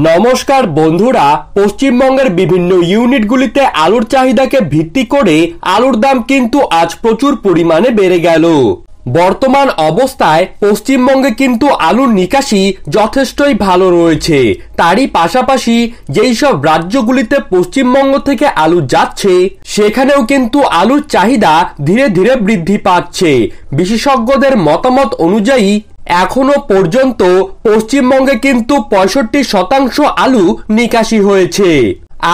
নমস্কার বন্ধুরা, পশ্চিমবঙ্গের বিভিন্ন ইউনিটগুলিতে আলুর চাহিদাকে ভিত্তি করে আলুর দাম কিন্তু আজ প্রচুর পরিমাণে বেড়ে গেল। বর্তমান অবস্থায় পশ্চিমবঙ্গে কিন্তু আলুর নিকাশি যথেষ্টই ভালো রয়েছে। তারই পাশাপাশি যেই সব রাজ্যগুলিতে পশ্চিমবঙ্গ থেকে আলু যাচ্ছে সেখানেও কিন্তু আলুর চাহিদা ধীরে ধীরে বৃদ্ধি পাচ্ছে। বিশেষজ্ঞদের মতামত অনুযায়ী এখনো পর্যন্ত পশ্চিমবঙ্গে কিন্তু 65% আলু নিকাশি হয়েছে।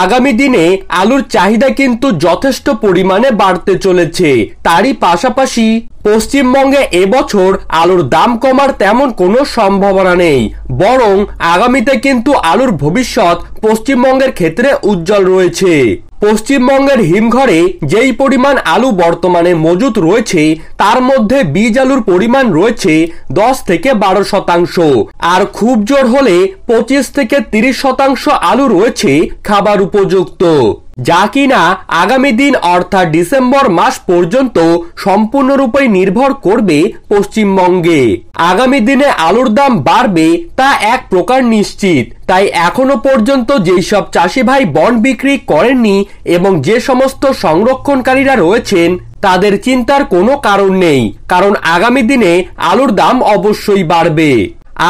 আগামী দিনে আলুর চাহিদা কিন্তু যথেষ্ট পরিমাণে বাড়তে চলেছে। তারই পাশাপাশি পশ্চিমবঙ্গে এবছর আলুর দাম কমার তেমন কোনো সম্ভাবনা নেই, বরং আগামীতে কিন্তু আলুর ভবিষ্যৎ পশ্চিমবঙ্গের ক্ষেত্রে উজ্জ্বল রয়েছে। পশ্চিমবঙ্গের হিমঘরে যেই পরিমাণ আলু বর্তমানে মজুত রয়েছে তার মধ্যে বীজ আলুর পরিমাণ রয়েছে 10 থেকে 12%, আর খুব জোর হলে 25 থেকে 30% আলু রয়েছে খাবার উপযুক্ত, যা কিনা আগামী দিন অর্থাৎ ডিসেম্বর মাস পর্যন্ত সম্পূর্ণরূপে নির্ভর করবে পশ্চিমবঙ্গে। আগামী দিনে আলুর দাম বাড়বে তা এক প্রকার নিশ্চিত। তাই এখনো পর্যন্ত যেই সব চাষি ভাই বন্ড বিক্রি করেননি এবং যে সমস্ত সংরক্ষণকারীরা রয়েছেন তাদের চিন্তার কোনো কারণ নেই, কারণ আগামী দিনে আলুর দাম অবশ্যই বাড়বে।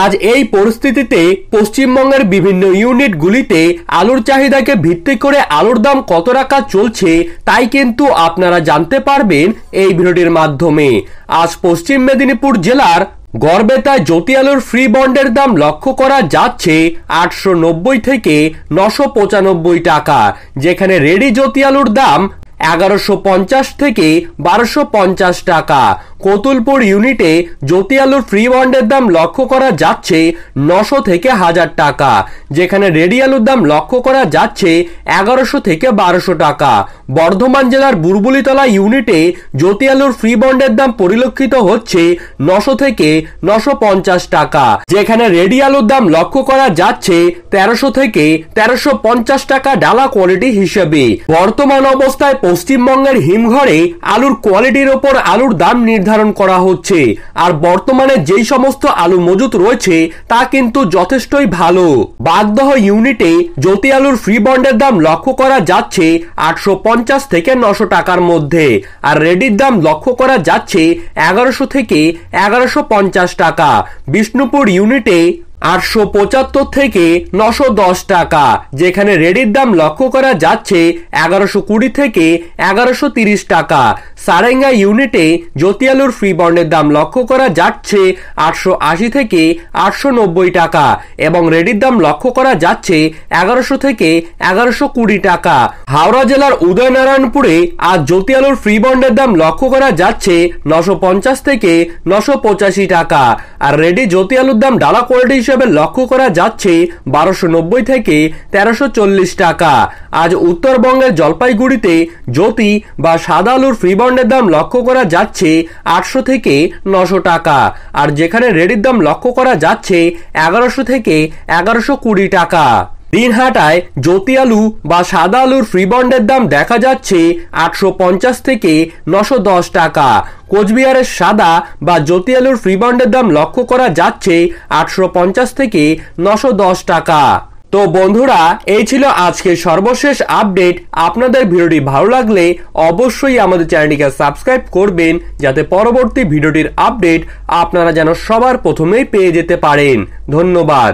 আজ এই পরিস্থিতিতে পশ্চিমবঙ্গের বিভিন্ন ইউনিটগুলিতে আলুর চাহিদাকে ভিত্তি করে আলুর দাম কত টাকা চলছে তাই কিন্তু আপনারা জানতে পারবেন এই ভিডিওটির মাধ্যমে। আজ পশ্চিম মেদিনীপুর জেলার গড়বেতায় জ্যোতি আলুর ফ্রি বন্ডের দাম লক্ষ্য করা যাচ্ছে 890 থেকে 995 টাকা, যেখানে রেডি জ্যোতি আলুর দাম 1150 থেকে 1250 টাকা। কতুলপুর ইউনিটে জ্যোতি আলুর ফ্রি বন্ডের দাম লক্ষ্য করা যাচ্ছে 900 থেকে 1000 টাকা, যেখানে রেডি আলুর দাম লক্ষ্য করা যাচ্ছে 1100 থেকে 1200 টাকা। বর্ধমান জেলার বুলবুলিতলা ইউনিটে জ্যোতি আলুর ফ্রি বন্ডের দাম পরিলক্ষিত হচ্ছে 900 থেকে 950 টাকা, যেখানে রেডি আলুর দাম লক্ষ্য করা যাচ্ছে 1300 থেকে 1350 টাকা ডালা কোয়ালিটি হিসেবে। বর্তমান অবস্থায় পশ্চিমবঙ্গের হিমঘরে আলুর কোয়ালিটির ওপর আলুর দাম নির্ধারণ করা হচ্ছে, আর বর্তমানে যেই সমস্ত আলু মজুত রয়েছে তা কিন্তু যথেষ্টই ভালো। বাগদহ ইউনিটে জ্যোতি আলুর ফ্রি বন্ডের দাম লক্ষ্য করা যাচ্ছে 850 থেকে 900 টাকার মধ্যে, আর রেডির দাম লক্ষ্য করা যাচ্ছে 1100 থেকে 1150 টাকা। বিষ্ণুপুর ইউনিটে 875 থেকে 910 টাকা, যেখানে রেডির দাম লক্ষ্য করা যাচ্ছে 1120 থেকে 1130 টাকা। সারেঙ্গা ইউনিটে জ্যোতি আলুর ফ্রি বন্ডের দাম লক্ষ্য করা যাচ্ছে 880 থেকে 890 টাকা এবং রেডির দাম লক্ষ্য করা যাচ্ছে 1100 থেকে 1120 টাকা। হাওড়া জেলার উদয়নারায়ণপুরে আজ জ্যোতি আলুর ফ্রি বন্ডের দাম লক্ষ্য করা যাচ্ছে 950 থেকে 985 টাকা, আর রেডি জ্যোতি আলুর দাম ডালা কোয়ালিটি হিসেবে লক্ষ্য করা যাচ্ছে 1290 থেকে 1340 টাকা। আজ উত্তরবঙ্গের জলপাইগুড়িতে জ্যোতি বা সাদা আলুর ফ্রি বন্ডের দাম লক্ষ্য করা যাচ্ছে 800 থেকে 900 টাকা, আর যেখানে রেডির দাম লক্ষ্য করা যাচ্ছে 1100 থেকে 1120 টাকা। দিনহাটায় জ্যোতি আলু বা সাদা আলুর ফ্রি বন্ডের দাম দেখা যাচ্ছে 850 থেকে 910 টাকা। কোচবিহারের সাদা বা জ্যোতি আলুর ফ্রি বন্ডের দাম লক্ষ্য করা যাচ্ছে 850 থেকে 910 টাকা। তো বন্ধুরা, এই ছিল আজকে সর্বশেষ আপডেট। আপনাদের ভিডিওটি ভালো লাগলে অবশ্যই আমাদের চ্যানেলটিকে সাবস্ক্রাইব করবেন, যাতে পরবর্তী ভিডিওটির আপডেট আপনারা যেন সবার প্রথমেই পেয়ে যেতে পারেন। ধন্যবাদ।